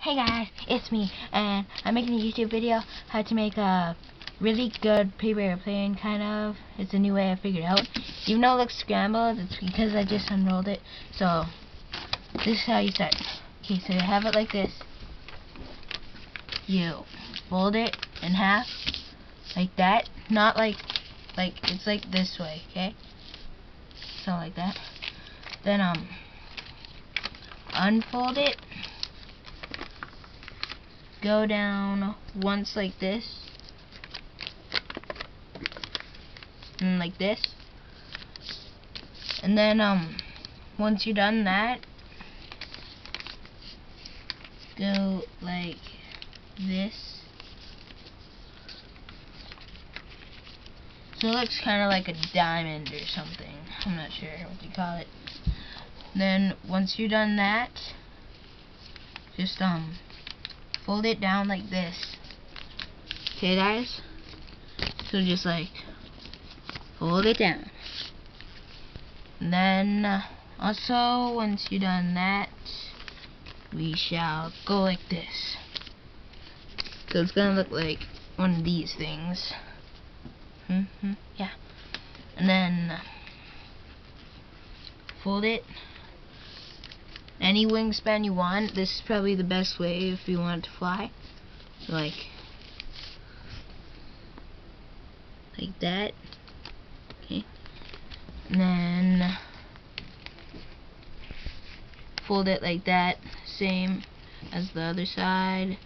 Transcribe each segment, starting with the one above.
Hey guys, it's me, and I'm making a YouTube video how to make a really good paper airplane, kind of. It's a new way I figured out. Even though it looks scrambled, it's because I just unrolled it. So, this is how you start. Okay, so you have it like this. You fold it in half, like that. Not like it's like this way, okay? So like that. Then, unfold it. Go down once like this, and like this, and then once you're done that, go like this. So it looks kind of like a diamond or something. I'm not sure what you call it. Then once you're done that, just fold it down like this. Okay guys? So just like fold it down. And then also once you're done that, we shall go like this. So it's gonna look like one of these things. Yeah. And then fold it. Any wingspan you want. This is probably the best way if you want it to fly. Like that. Okay. And then fold it like that, same as the other side.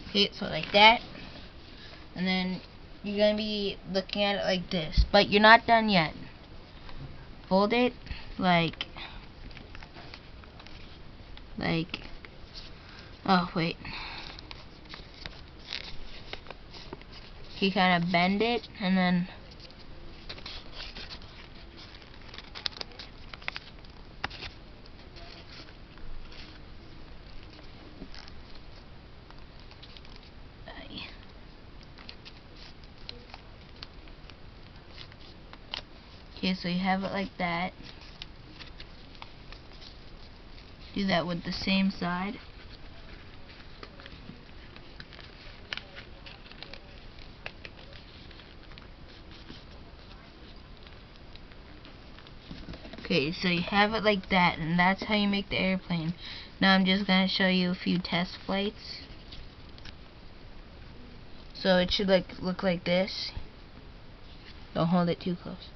Okay, so like that. And then you're going to be looking at it like this. But you're not done yet. Fold it like, oh wait. You kind of bend it and then okay, so you have it like that. Do that with the same side. Okay, so you have it like that, and that's how you make the airplane. Now I'm just going to show you a few test flights. So it should look like this. Don't hold it too close.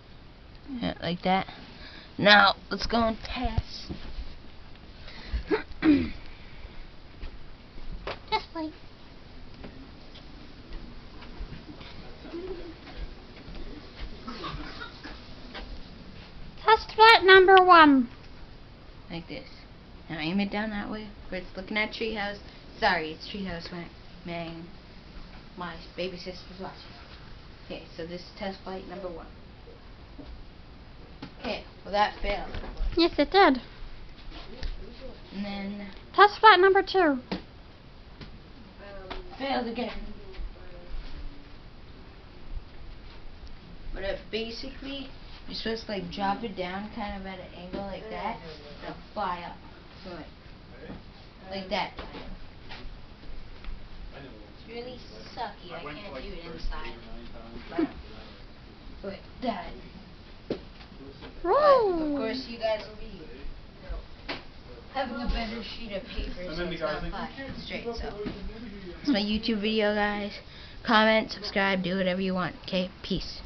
Yeah, like that. Now let's go and test. Test flight. Test flight number 1. Like this. Now aim it down that way where it's looking at Treehouse. Sorry, it's Treehouse Mang. My baby sister's watching. Okay, so this is test flight number 1. Okay, well that failed. Yes, it did. And then Test flight number 2. failed again. But basically, you're supposed to like drop it down kind of at an angle like that, and fly up. So like that. It's really sucky. I can't do it inside. Like that. But of course, you guys will be having a better sheet of paper, so it's not flying straight. So it's my YouTube video, guys. Comment, subscribe, do whatever you want. Okay, peace.